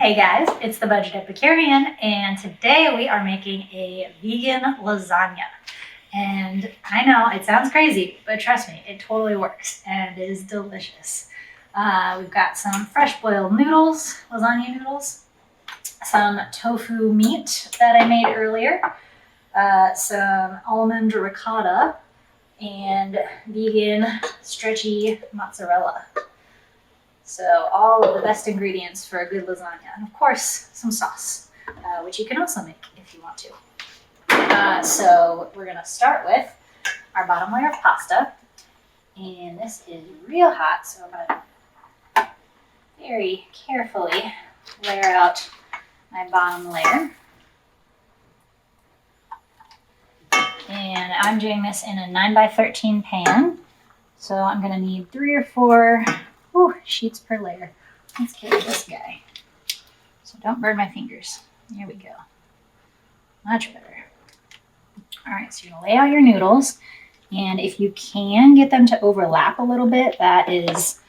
Hey guys, it's the Budget Epicurean, and today we are making a vegan lasagna. And I know it sounds crazy, but trust me, it totally works and is delicious. We've got some fresh boiled noodles, lasagna noodles, some tofu meat that I made earlier, some almond ricotta, and vegan stretchy mozzarella. So all of the best ingredients for a good lasagna. And of course, some sauce, which you can also make if you want to. So we're gonna start with our bottom layer of pasta. And this is real hot, so I'm gonna very carefully layer out my bottom layer. And I'm doing this in a 9x13 pan. So I'm gonna need 3 or 4 sheets per layer. Let's get this guy. So don't burn my fingers. There we go. Much better. All right, so you're gonna lay out your noodles, and if you can get them to overlap a little bit, that is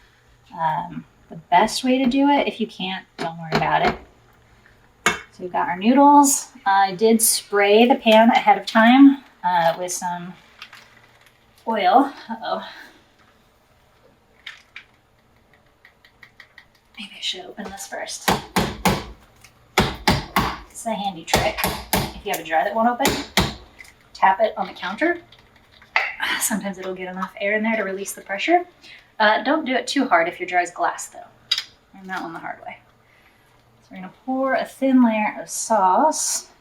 the best way to do it. If you can't, don't worry about it. So we've got our noodles. I did spray the pan ahead of time with some oil. Maybe I should open this first. It's a handy trick. If you have a jar that won't open, tap it on the counter. Sometimes it'll get enough air in there to release the pressure. Don't do it too hard if your jar is glass though. Learn that one the hard way. So we're gonna pour a thin layer of sauce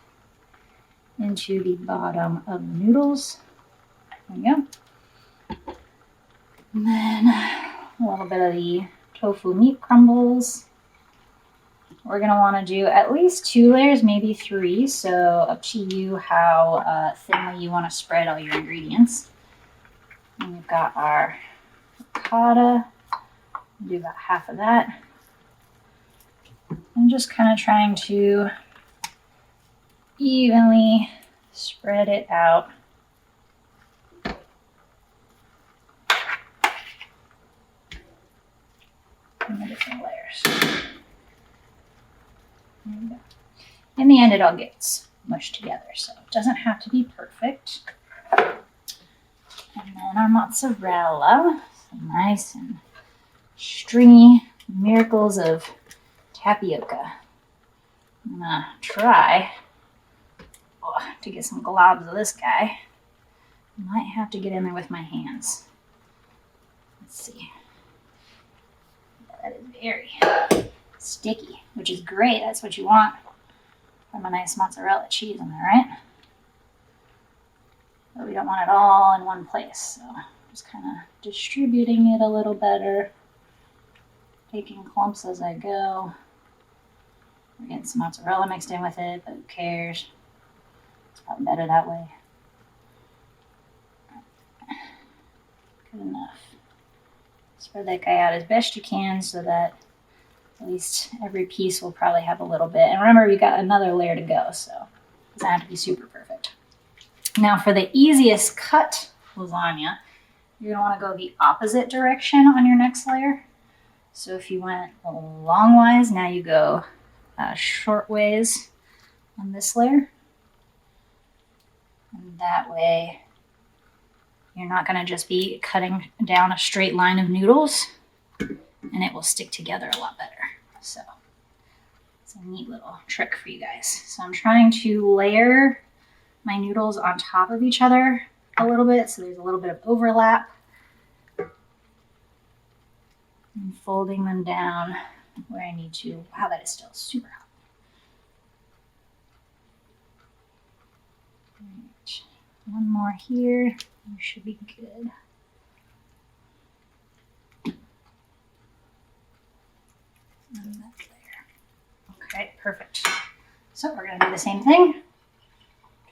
into the bottom of the noodles. There we go. And then a little bit of the tofu meat crumbles. We're gonna wanna do at least 2 layers, maybe 3, so up to you how thinly you wanna spread all your ingredients. And we've got our ricotta. We'll do about half of that. I'm just kind of trying to evenly spread it out. In the different layers. There we go. In the end, it all gets mushed together, so it doesn't have to be perfect. And then our mozzarella, some nice and stringy miracles of tapioca. I'm gonna try to get some globs of this guy. Might have to get in there with my hands. Let's see. That is very sticky, which is great. That's what you want from a nice mozzarella cheese in there, right? But we don't want it all in one place, so just kind of distributing it a little better, taking clumps as I go. We're getting some mozzarella mixed in with it, but who cares? It's probably better that way. Good enough. Spread that guy out as best you can so that at least every piece will probably have a little bit. And remember, we got another layer to go, so it doesn't have to be super perfect. Now for the easiest cut lasagna, you're gonna wanna go the opposite direction on your next layer. So if you went longwise, now you go short ways on this layer. And that way, you're not gonna just be cutting down a straight line of noodles, and it will stick together a lot better. So it's a neat little trick for you guys. So I'm trying to layer my noodles on top of each other a little bit, so there's a little bit of overlap. And folding them down where I need to. Wow, that is still super hot. Right. One more here. You should be good. And that layer. Okay, perfect. So we're gonna do the same thing.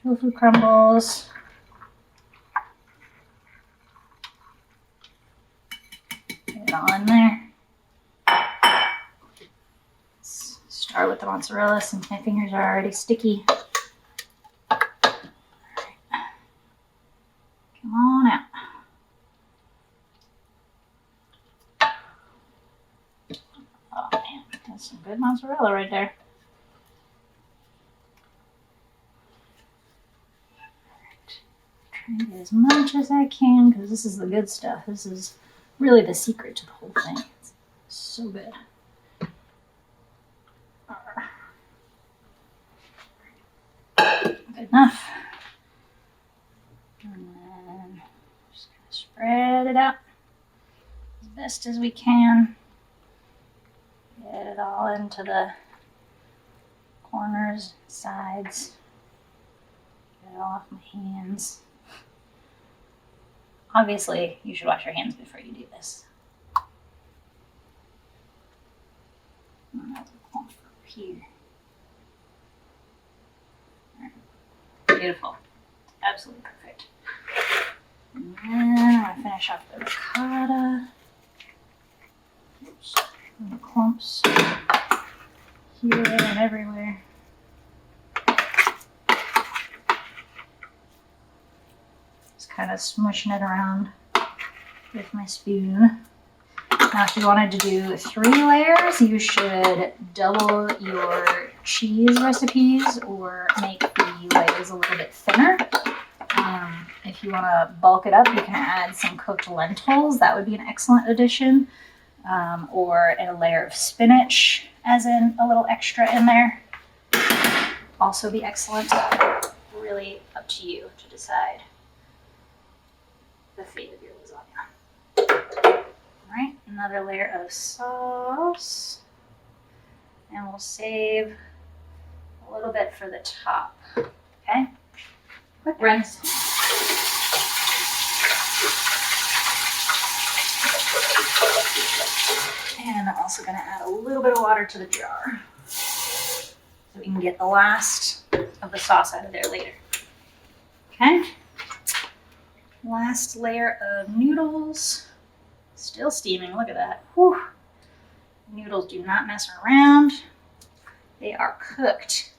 Tofu crumbles. Get it all in there. Let's start with the mozzarella since my fingers are already sticky. Come on out. Oh man. That's some good mozzarella right there. Try to get as much as I can because this is the good stuff. This is really the secret to the whole thing. It's so good. Good enough. And then just gonna spread it out as best as we can. Get it all into the corners, sides. Get it all off my hands. Obviously, you should wash your hands before you do this. Here. Beautiful. Absolutely perfect. And then I'm going to finish off the ricotta. Oops. Little clumps here and everywhere. Just kind of smushing it around with my spoon. Now, if you wanted to do 3 layers, you should double your cheese recipes or make the layers a little bit thinner. If you want to bulk it up, you can add some cooked lentils. That would be an excellent addition. Or a layer of spinach, as in a little extra in there. Also be excellent. Really up to you to decide the fate of your lasagna. All right, another layer of sauce. And we'll save a little bit for the top. Okay? Quick rinse. And I'm also going to add a little bit of water to the jar so we can get the last of the sauce out of there later. Okay? Last layer of noodles. Still steaming, look at that. Whew. Noodles do not mess around. They are cooked.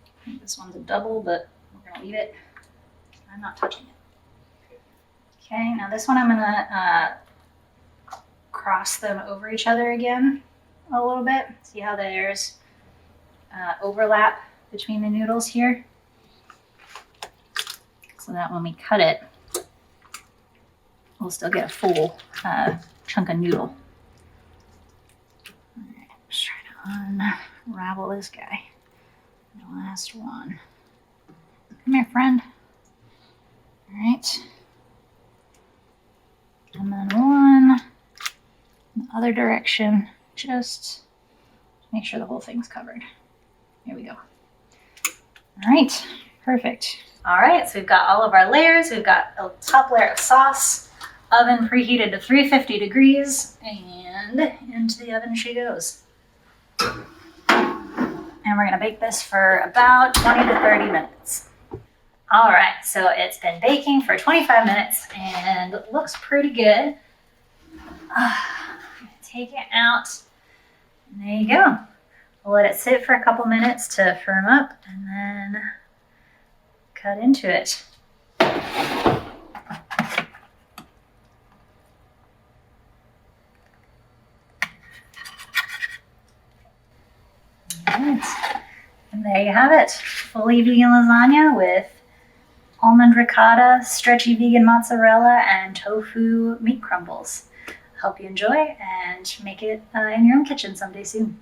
I think this one's a double, but we're going to leave it. I'm not touching it. Okay, now this one I'm going to cross them over each other again a little bit. See how there's overlap between the noodles here? So that when we cut it, we'll still get a full chunk of noodle. All right, let's try to unravel this guy. The last one. Come here, friend. All right. And then one in the other direction. Just make sure the whole thing's covered. Here we go. All right, perfect. All right, so we've got all of our layers. We've got a top layer of sauce. Oven preheated to 350 degrees, and into the oven she goes. And we're gonna bake this for about 20 to 30 minutes. All right, so it's been baking for 25 minutes and it looks pretty good. Take it out, and there you go. We'll let it sit for a couple minutes to firm up and then cut into it. Right. And there you have it, fully vegan lasagna with almond ricotta, stretchy vegan mozzarella, and tofu meat crumbles. Hope you enjoy and make it in your own kitchen someday soon.